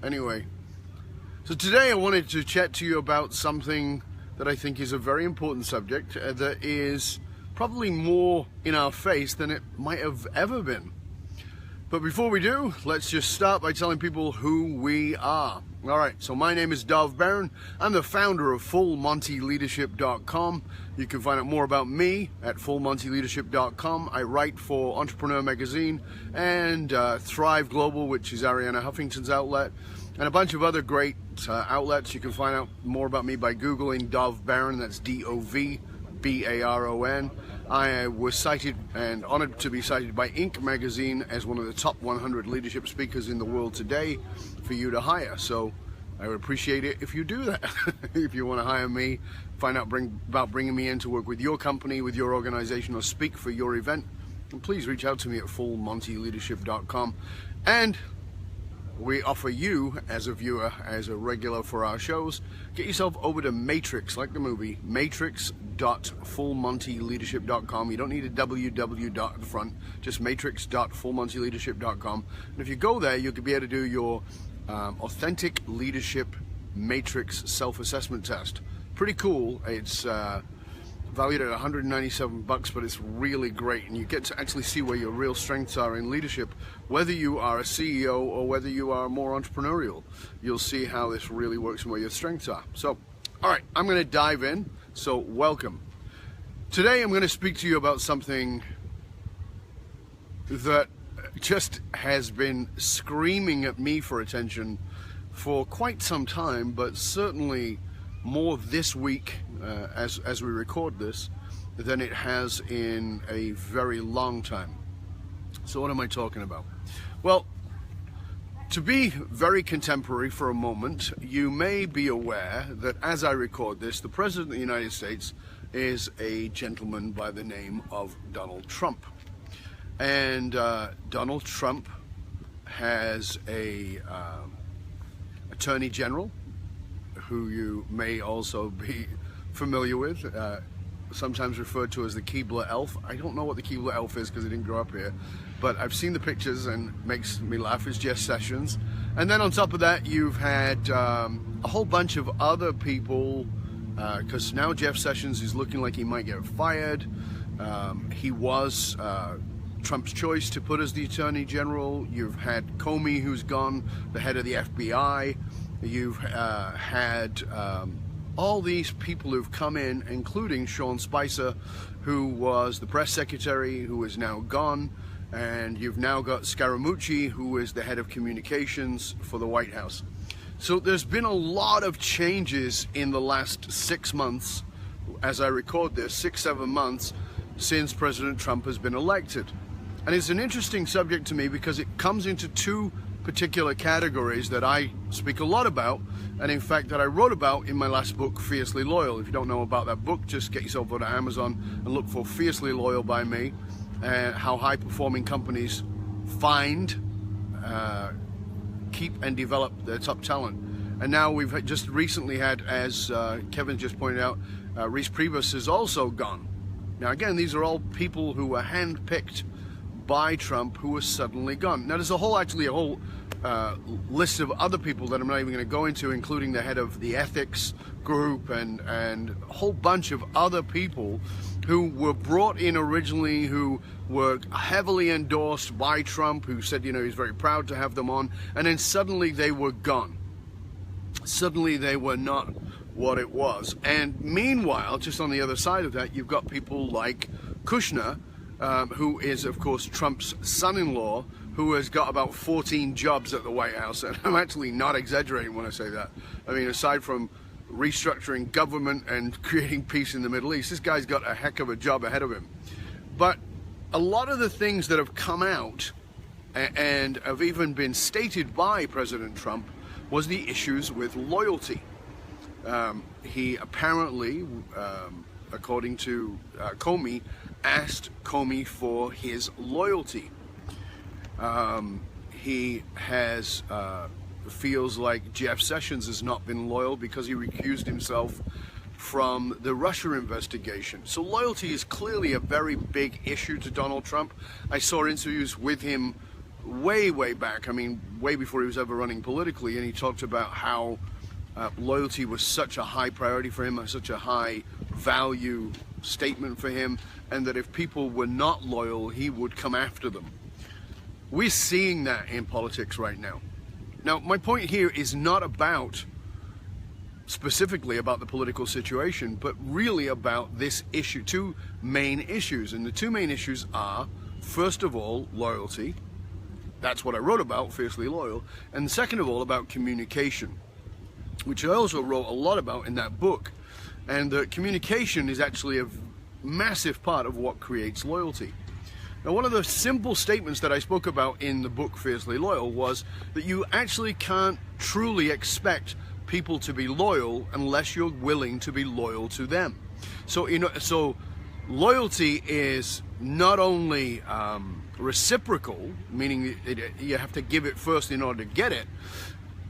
Anyway, so today I wanted to chat to you about something that I think is a very important subject that is probably more in our face than it might have ever been. But before we do, let's just start by telling people who we are. Alright, so my name is Dov Barron. I'm the founder of FullMontyLeadership.com. You can find out more about me at FullMontyLeadership.com. I write for Entrepreneur Magazine and Thrive Global, which is Arianna Huffington's outlet, and a bunch of other great outlets. You can find out more about me by Googling Dov Barron, that's D-O-V-B-A-R-O-N. I was cited and honored to be cited by Inc. magazine as one of the top 100 leadership speakers in the world today for you to hire. So I would appreciate it if you do that. If you want to hire me, find out about bringing me in to work with your company, with your organization, or speak for your event, and please reach out to me at FullMontyLeadership.com. And we offer you, as a viewer, as a regular for our shows, get yourself over to Matrix, like the movie, matrix.fullmontyleadership.com. You don't need a www at the front, just matrix.fullmontyleadership.com. And if you go there, you'll be able to do your authentic leadership matrix self-assessment test. Pretty cool. It's valued at $197, but it's really great, and you get to actually see where your real strengths are in leadership, whether you are a CEO or whether you are more entrepreneurial. You'll see how this really works and where your strengths are. So, all right, I'm going to dive in. So, welcome. Today, I'm going to speak to you about something that just has been screaming at me for attention for quite some time, but certainly more this week as we record this than it has in a very long time. So what am I talking about? Well, to be very contemporary for a moment, you may be aware that as I record this, the President of the United States is a gentleman by the name of Donald Trump. And Donald Trump has a Attorney General who you may also be familiar with, sometimes referred to as the Keebler Elf. I don't know what the Keebler Elf is because I didn't grow up here, but I've seen the pictures and it makes me laugh. It's Jeff Sessions. And then on top of that, you've had a whole bunch of other people, because now Jeff Sessions is looking like he might get fired. He was Trump's choice to put as the Attorney General. You've had Comey, who's gone, the head of the FBI. You've had all these people who've come in, including Sean Spicer, who was the press secretary, who is now gone. And you've now got Scaramucci, who is the head of communications for the White House. So there's been a lot of changes in the last 6 months, as I record this, 6-7 months, since President Trump has been elected. And it's an interesting subject to me because it comes into two particular categories that I speak a lot about, and in fact that I wrote about in my last book, Fiercely Loyal. If you don't know about that book, just get yourself over to Amazon and look for Fiercely Loyal by me, and how high-performing companies find, keep and develop their top talent. And now we've just recently had, as Kevin just pointed out, Reese Priebus is also gone. Now again, these are all people who were handpicked by Trump who was suddenly gone. Now there's a whole list of other people that I'm not even going to go into, including the head of the ethics group and a whole bunch of other people who were brought in originally, who were heavily endorsed by Trump, who said, you know, he's very proud to have them on, and then suddenly they were gone. Suddenly they were not what it was. And meanwhile, just on the other side of that, you've got people like Kushner, who is, of course, Trump's son-in-law, who has got about 14 jobs at the White House. And I'm actually not exaggerating when I say that. I mean, aside from restructuring government and creating peace in the Middle East, this guy's got a heck of a job ahead of him. But a lot of the things that have come out and have even been stated by President Trump was the issues with loyalty. He apparently, according to Comey, asked Comey for his loyalty. He has feels like Jeff Sessions has not been loyal because he recused himself from the Russia investigation. So loyalty is clearly a very big issue to Donald Trump. I saw interviews with him way back, I mean, way before he was ever running politically, and he talked about how loyalty was such a high priority for him, such a high value statement for him, and that if people were not loyal, he would come after them. We're seeing that in politics right now. Now, my point here is not about specifically about the political situation, but really about this issue, two main issues. And the two main issues are, first of all, loyalty. That's what I wrote about, Fiercely Loyal. And second of all, about communication, which I also wrote a lot about in that book. And communication is actually a massive part of what creates loyalty. Now, one of the simple statements that I spoke about in the book Fiercely Loyal was that you actually can't truly expect people to be loyal unless you're willing to be loyal to them. So, so loyalty is not only reciprocal, meaning you have to give it first in order to get it,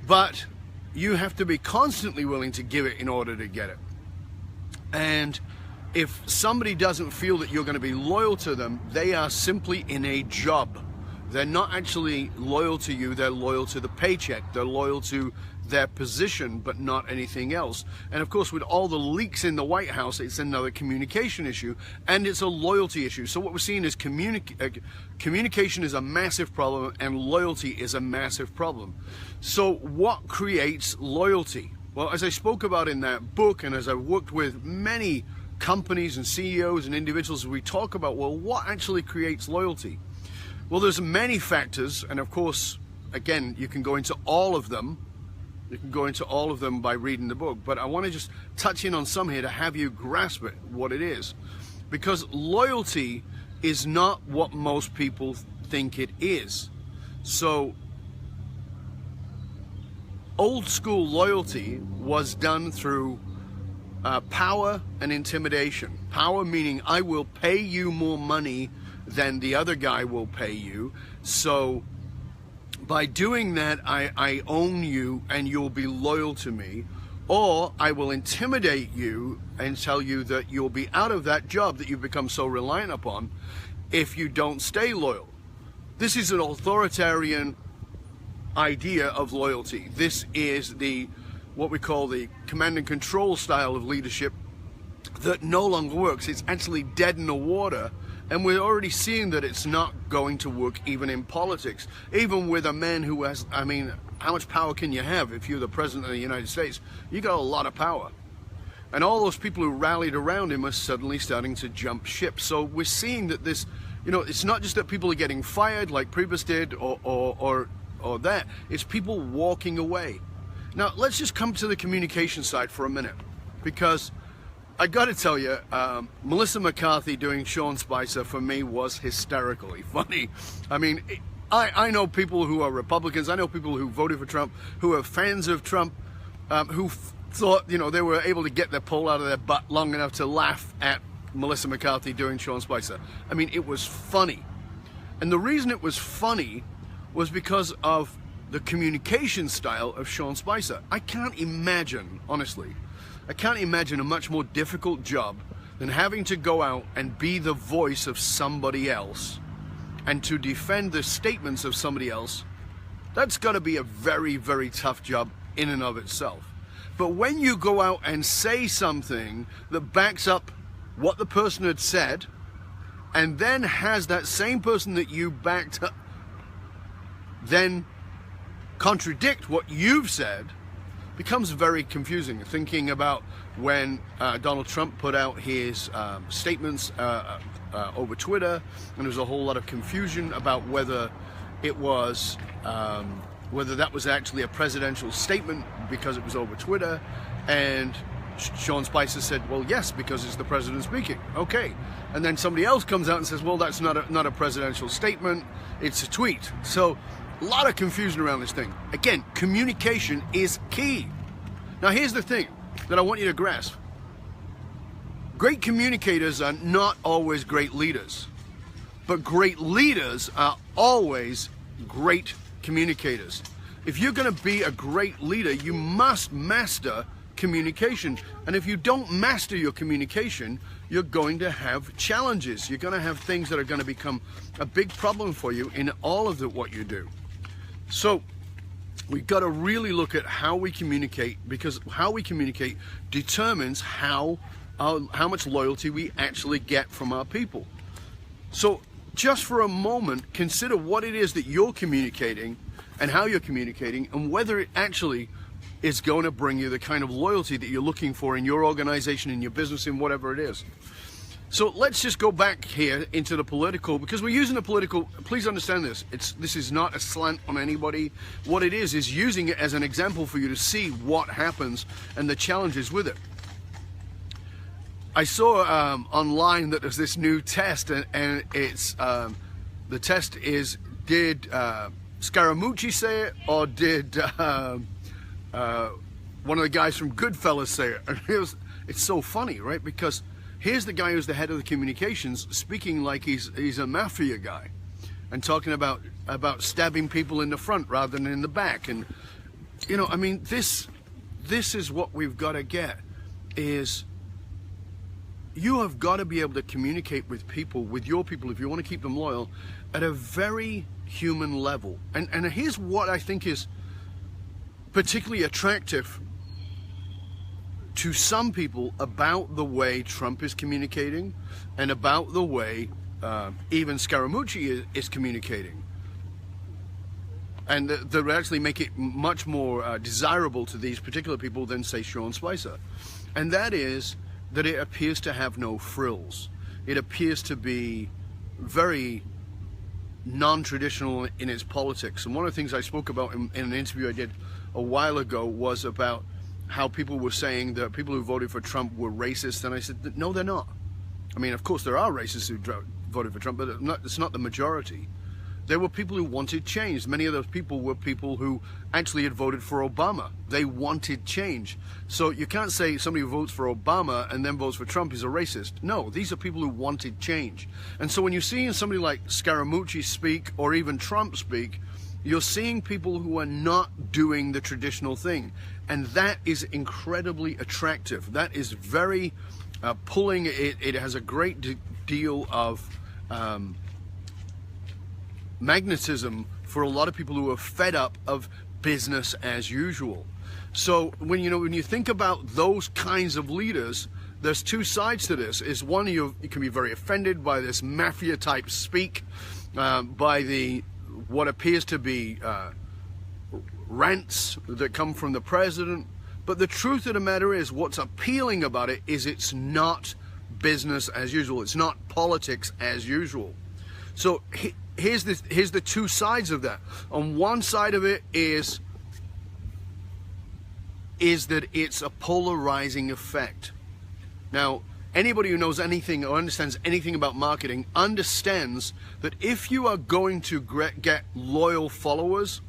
but you have to be constantly willing to give it in order to get it. And if somebody doesn't feel that you're going to be loyal to them, they are simply in a job. They're not actually loyal to you, they're loyal to the paycheck, they're loyal to their position, but not anything else. And of course, with all the leaks in the White House, it's another communication issue, and it's a loyalty issue. So what we're seeing is communication is a massive problem, and loyalty is a massive problem. So what creates loyalty? Well, as I spoke about in that book, and as I've worked with many companies and CEOs and individuals, we talk about, well, what actually creates loyalty? Well, there's many factors, and of course, again, you can go into all of them. You can go into all of them by reading the book, but I want to just touch in on some here to have you grasp it, what it is. Because loyalty is not what most people think it is. So, old school loyalty was done through power and intimidation. Power meaning I will pay you more money than the other guy will pay you. So by doing that, I own you and you'll be loyal to me. Or I will intimidate you and tell you that you'll be out of that job that you've become so reliant upon if you don't stay loyal. This is an authoritarian idea of loyalty. This is what we call the command and control style of leadership that no longer works. It's actually dead in the water, and we're already seeing that it's not going to work even in politics. Even with a man who has, I mean, how much power can you have if you're the president of the United States? You got a lot of power. And all those people who rallied around him are suddenly starting to jump ship. So we're seeing that this, it's not just that people are getting fired like Priebus did or that. It's people walking away. Now, let's just come to the communication side for a minute, because I got to tell you, Melissa McCarthy doing Sean Spicer for me was hysterically funny. I mean, I know people who are Republicans, I know people who voted for Trump, who are fans of Trump, who thought, they were able to get their pole out of their butt long enough to laugh at Melissa McCarthy doing Sean Spicer. I mean, it was funny. And the reason it was funny was because of the communication style of Sean Spicer. I can't imagine, honestly, a much more difficult job than having to go out and be the voice of somebody else and to defend the statements of somebody else. That's got to be a very, very tough job in and of itself. But when you go out and say something that backs up what the person had said, and then has that same person that you backed up then contradict what you've said, becomes very confusing. Thinking about when Donald Trump put out his statements over Twitter, and there was a whole lot of confusion about whether it was whether that was actually a presidential statement because it was over Twitter, and Sean Spicer said, well, yes, because it's the president speaking. Okay. And then somebody else comes out and says, well, that's not a presidential statement, it's a tweet. So a lot of confusion around this thing. Again, communication is key. Now, here's the thing that I want you to grasp. Great communicators are not always great leaders, but great leaders are always great communicators. If you're going to be a great leader, you must master communication. And if you don't master your communication, you're going to have challenges. You're going to have things that are going to become a big problem for you in all of what you do. So we've got to really look at how we communicate, because how we communicate determines how much loyalty we actually get from our people. So just for a moment, consider what it is that you're communicating and how you're communicating, and whether it actually is going to bring you the kind of loyalty that you're looking for in your organization, in your business, in whatever it is. So let's just go back here into the political, because we're using the political. Please understand this. This is not a slant on anybody. What it is using it as an example for you to see what happens and the challenges with it. I saw online that there's this new test, and it's the test is, did Scaramucci say it, or did one of the guys from Goodfellas say it? And it's so funny, right? Because here's the guy who's the head of the communications speaking like he's a mafia guy, and talking about stabbing people in the front rather than in the back. And you know, I mean, this is what we've got to get, is you have got to be able to communicate with people, with your people, if you want to keep them loyal, at a very human level. And here's what I think is particularly attractive to some people about the way Trump is communicating, and about the way even Scaramucci is communicating, and that would actually make it much more desirable to these particular people than, say, Sean Spicer. And that is that it appears to have no frills. It appears to be very non-traditional in its politics. And one of the things I spoke about in an interview I did a while ago was about how people were saying that people who voted for Trump were racist, and I said, no, they're not. I mean, of course there are racists who voted for Trump, but it's not the majority. There were people who wanted change. Many of those people were people who actually had voted for Obama. They wanted change. So you can't say somebody who votes for Obama and then votes for Trump is a racist. No, these are people who wanted change. And so when you're seeing somebody like Scaramucci speak, or even Trump speak, you're seeing people who are not doing the traditional thing. And that is incredibly attractive. That is very pulling. It has a great deal of magnetism for a lot of people who are fed up of business as usual. So when you think about those kinds of leaders, there's two sides to this. Is one, you can be very offended by this mafia type speak, by what appears to be rants that come from the president. But the truth of the matter is, what's appealing about it is it's not business as usual. It's not politics as usual. So here's the two sides of that. On one side of it is that it's a polarizing effect. Now, anybody who knows anything or understands anything about marketing understands that if you are going to get loyal followers,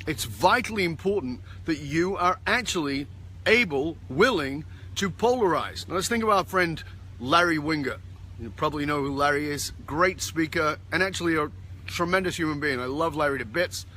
it's vitally important that you are actually willing to polarize. Now let's think about our friend Larry Winger. You probably know who Larry is. Great speaker, and actually a tremendous human being. I love Larry to bits.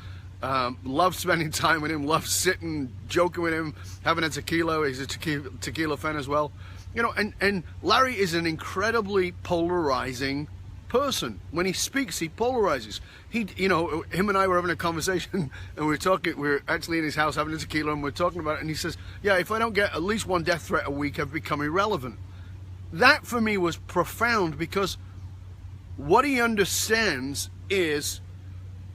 Love spending time with him. Love sitting, joking with him, having a tequila. He's a tequila fan as well. And Larry is an incredibly polarizing person. When he speaks, he polarizes. Him and I were having a conversation, and we were actually in his house having a tequila, and we're talking about it, and he says, yeah, if I don't get at least one death threat a week, I've become irrelevant. That for me was profound, because what he understands is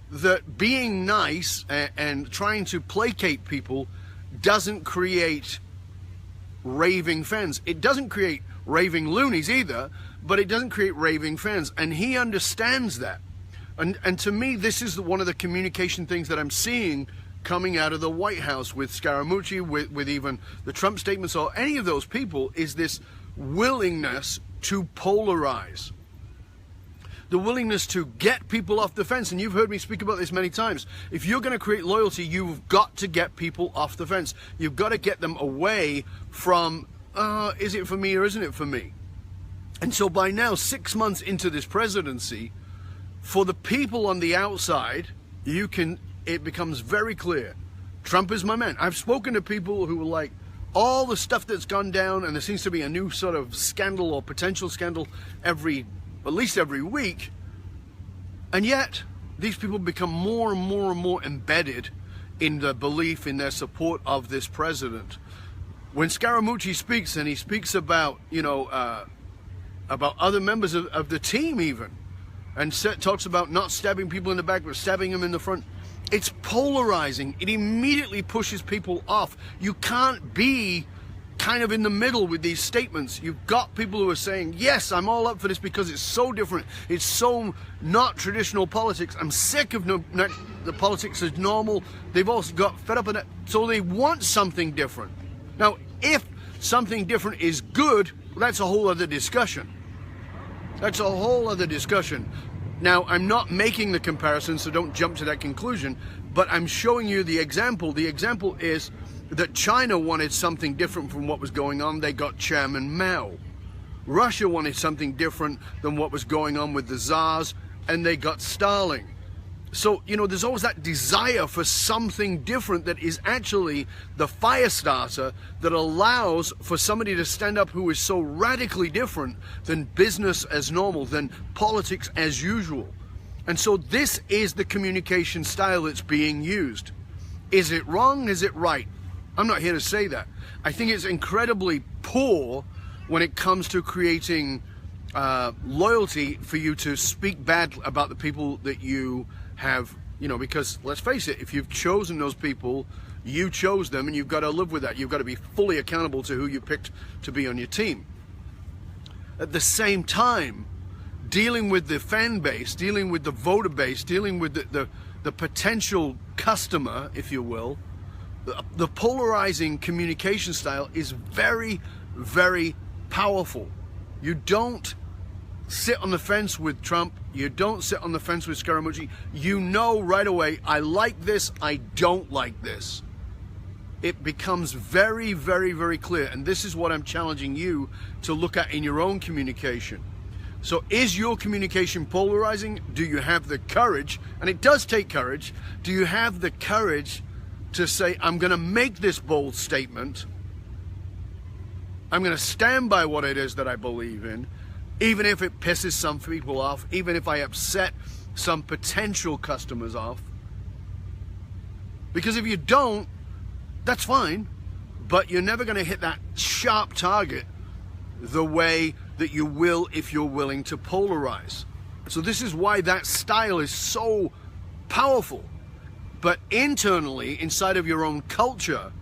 that being nice and trying to placate people doesn't create raving fans. It doesn't create raving loonies either, but it doesn't create raving fans. And he understands that. And to me, this is one of the communication things that I'm seeing coming out of the White House with Scaramucci, with even the Trump statements, or any of those people, is this willingness to polarize. The willingness to get people off the fence. And you've heard me speak about this many times. If you're going to create loyalty, you've got to get people off the fence. You've got to get them away from, is it for me or isn't it for me? And so by now, 6 months into this presidency, for the people on the outside, it becomes very clear. Trump is my man. I've spoken to people who were like, all the stuff that's gone down, and there seems to be a new sort of scandal or potential scandal at least every week, and yet these people become more and more and more embedded in the belief, in their support of this president. When Scaramucci speaks, and he speaks about, about other members of the team even, and talks about not stabbing people in the back, but stabbing them in the front, it's polarizing. It immediately pushes people off. You can't be kind of in the middle with these statements. You've got people who are saying, yes, I'm all up for this because it's so different. It's so not traditional politics. I'm sick of the politics as normal. They've also got fed up with it, so they want something different. Now, if something different is good, well, that's a whole other discussion. That's a whole other discussion. Now, I'm not making the comparison, so don't jump to that conclusion, but I'm showing you the example. The example is that China wanted something different from what was going on. They got Chairman Mao. Russia wanted something different than what was going on with the Tsars, and they got Stalin. So, there's always that desire for something different that is actually the fire starter that allows for somebody to stand up who is so radically different than business as normal, than politics as usual. And so this is the communication style that's being used. Is it wrong? Is it right? I'm not here to say that. I think it's incredibly poor when it comes to creating loyalty for you to speak bad about the people that you have, because let's face it, if you've chosen those people, you chose them, and you've got to live with that. You've got to be fully accountable to who you picked to be on your team. At the same time, dealing with the fan base, dealing with the voter base, dealing with the potential customer, if you will, the polarizing communication style is very, very powerful. You don't sit on the fence with Trump. You don't sit on the fence with Scaramucci. You know right away, I like this, I don't like this. It becomes very, very, very clear. And this is what I'm challenging you to look at in your own communication. So is your communication polarizing? Do you have the courage? And it does take courage. Do you have the courage to say, I'm going to make this bold statement. I'm going to stand by what it is that I believe in, even if it pisses some people off, even if I upset some potential customers off. Because if you don't, that's fine, but you're never going to hit that sharp target the way that you will if you're willing to polarize. So this is why that style is so powerful. But internally, inside of your own culture,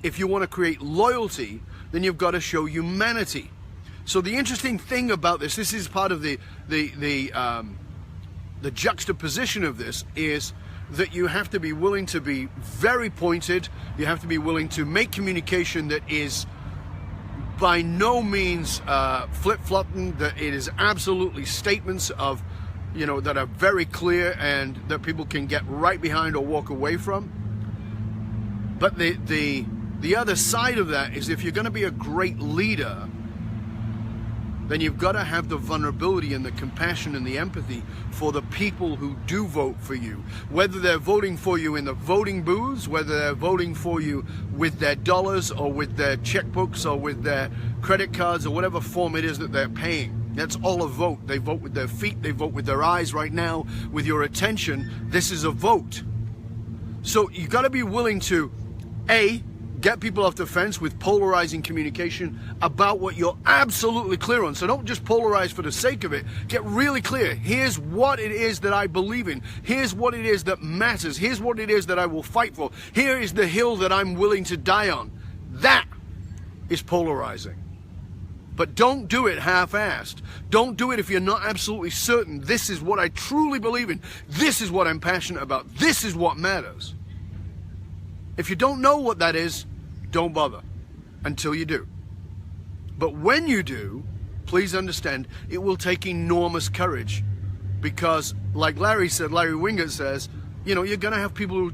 if you want to create loyalty, then you've got to show humanity. So the interesting thing about this is part of the juxtaposition of this, is that you have to be willing to be very pointed. You have to be willing to make communication that is by no means flip-flopping, that it is absolutely statements of, that are very clear and that people can get right behind or walk away from. But the other side of that is, if you're going to be a great leader, then you've got to have the vulnerability and the compassion and the empathy for the people who do vote for you. Whether they're voting for you in the voting booths, whether they're voting for you with their dollars or with their checkbooks or with their credit cards or whatever form it is that they're paying. That's all a vote. They vote with their feet, they vote with their eyes. Right now, with your attention, this is a vote. So you've got to be willing to, A, get people off the fence with polarizing communication about what you're absolutely clear on. So don't just polarize for the sake of it. Get really clear. Here's what it is that I believe in. Here's what it is that matters. Here's what it is that I will fight for. Here is the hill that I'm willing to die on. That is polarizing. But don't do it half-assed. Don't do it if you're not absolutely certain this is what I truly believe in. This is what I'm passionate about. This is what matters. If you don't know what that is, don't bother until you do. But when you do, please understand, it will take enormous courage, because like Larry Wingert says, you're going to have people who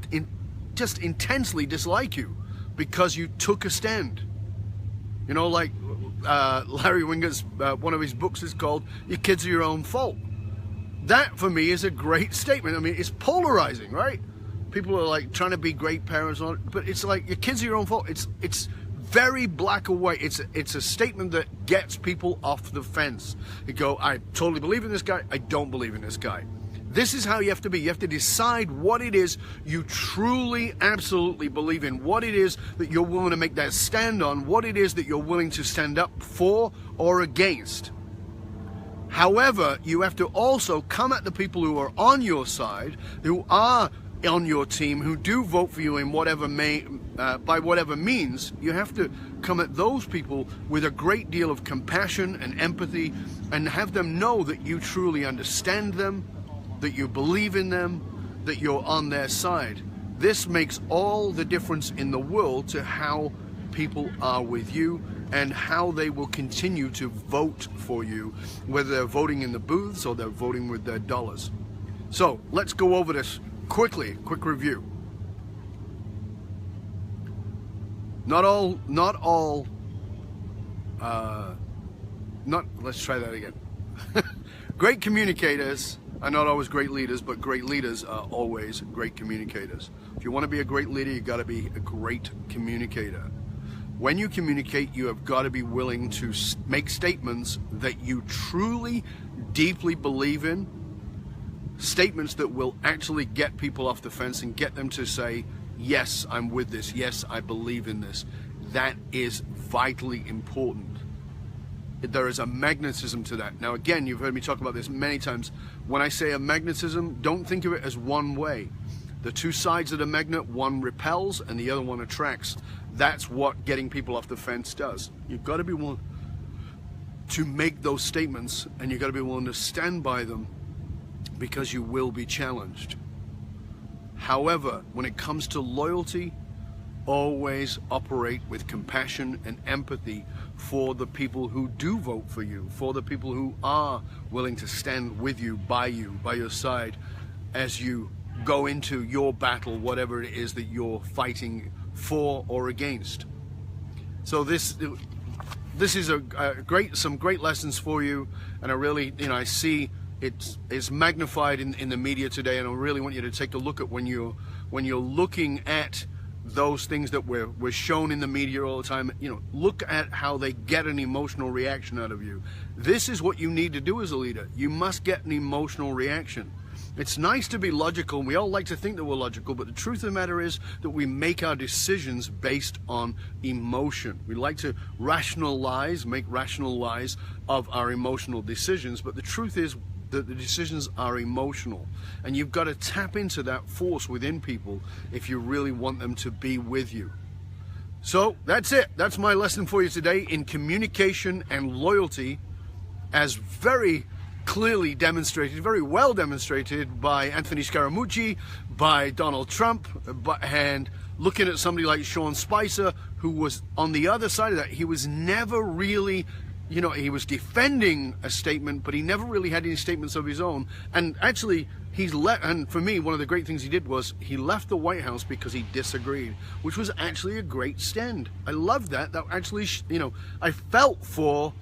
just intensely dislike you because you took a stand. Like Larry Wingert's, one of his books is called Your Kids Are Your Own Fault. That for me is a great statement. I mean, it's polarizing, right? people are like trying to be great parents, but it's like your kids are your own fault. It's very black or white. It's a statement that gets people off the fence. You go, I totally believe in this guy, I don't believe in this guy. This is how you have to be. You have to decide what it is you truly, absolutely believe in, what it is that you're willing to make that stand on, what it is that you're willing to stand up for or against. However, you have to also come at the people who are on your side, who are on your team, who do vote for you in whatever by whatever means. You have to come at those people with a great deal of compassion and empathy, and have them know that you truly understand them, that you believe in them, that you're on their side. This makes all the difference in the world to how people are with you and how they will continue to vote for you, whether they're voting in the booths or they're voting with their dollars. So let's go over this quickly, quick review. Let's try that again. Great communicators are not always great leaders, but great leaders are always great communicators. If you want to be a great leader, you've got to be a great communicator. When you communicate, you have got to be willing to make statements that you truly, deeply believe in, statements that will actually get people off the fence and get them to say, yes, I'm with this, yes, I believe in this. That is vitally important. There is a magnetism to that. Now again, you've heard me talk about this many times. When I say a magnetism, don't think of it as one way. The two sides of the magnet, one repels and the other one attracts. That's what getting people off the fence does. You've got to be willing to make those statements, and you've got to be willing to stand by them, because you will be challenged. However, when it comes to loyalty, always operate with compassion and empathy for the people who do vote for you, for the people who are willing to stand with you, by your side, as you go into your battle, whatever it is that you're fighting for or against. So this is some great lessons for you, and I really, I see it's magnified in the media today, and I really want you to take a look at when you're looking at those things that we're shown in the media all the time. Look at how they get an emotional reaction out of you. This is what you need to do as a leader. You must get an emotional reaction. It's nice to be logical, and we all like to think that we're logical, but the truth of the matter is that we make our decisions based on emotion. We like to make rational lies of our emotional decisions, but the truth is that the decisions are emotional, and you've got to tap into that force within people if you really want them to be with you. So that's it. That's my lesson for you today in communication and loyalty, as very clearly demonstrated, very well demonstrated by Anthony Scaramucci, by Donald Trump, and looking at somebody like Sean Spicer, who was on the other side of that. He was never really, he was defending a statement, but he never really had any statements of his own. And actually, and for me, one of the great things he did was he left the White House because he disagreed, which was actually a great stand. I loved that. That actually, I felt for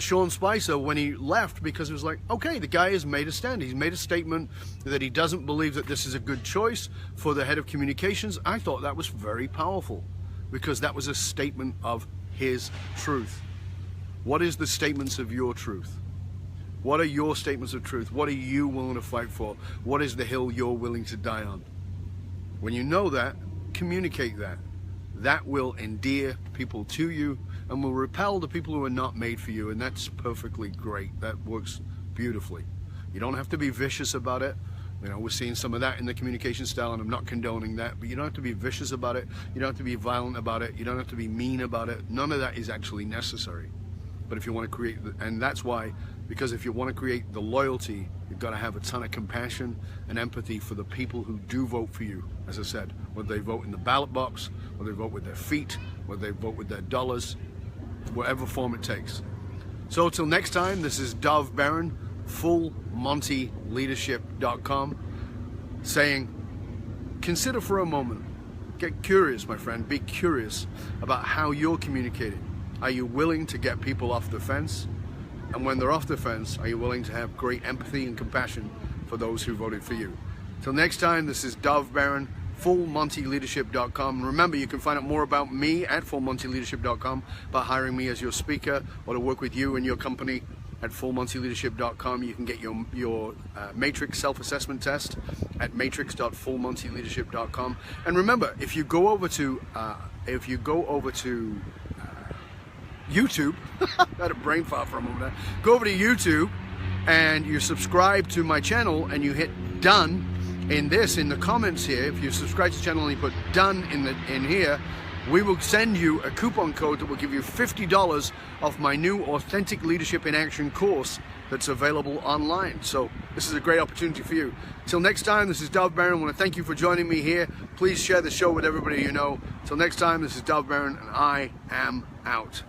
Sean Spicer when he left, because it was like, okay, the guy has made a stand. He's made a statement that he doesn't believe that this is a good choice for the head of communications. I thought that was very powerful, because that was a statement of his truth. What is the statements of your truth? What are your statements of truth? What are you willing to fight for? What is the hill you're willing to die on? When you know that, communicate that. That will endear people to you and will repel the people who are not made for you, and that's perfectly great. That works beautifully. You don't have to be vicious about it. We're seeing some of that in the communication style, and I'm not condoning that, but you don't have to be vicious about it. You don't have to be violent about it. You don't have to be mean about it. None of that is actually necessary. But if you want to create, and that's why, because if you want to create the loyalty, you've got to have a ton of compassion and empathy for the people who do vote for you. As I said, whether they vote in the ballot box, whether they vote with their feet, whether they vote with their dollars, whatever form it takes. So till next time, this is Dov Baron, FullMontyLeadership.com, saying, consider for a moment, get curious, my friend, be curious about how you're communicating. Are you willing to get people off the fence? And when they're off the fence, are you willing to have great empathy and compassion for those who voted for you? Till next time, this is Dov Baron, fullmontyleadership.com. Remember, you can find out more about me at fullmontyleadership.com by hiring me as your speaker or to work with you and your company at fullmontyleadership.com. You can get your Matrix self-assessment test at matrix.fullmontyleadership.com. And remember, if you go over to YouTube, I had a brain fart for a moment there. Go over to YouTube and you subscribe to my channel and you hit done in the comments here. If you subscribe to the channel and you put done in here, we will send you a coupon code that will give you $50 off my new Authentic Leadership in Action course that's available online. So this is a great opportunity for you. Till next time, this is Dov Baron. I want to thank you for joining me here. Please share the show with everybody you know. Till next time, this is Dov Baron and I am out.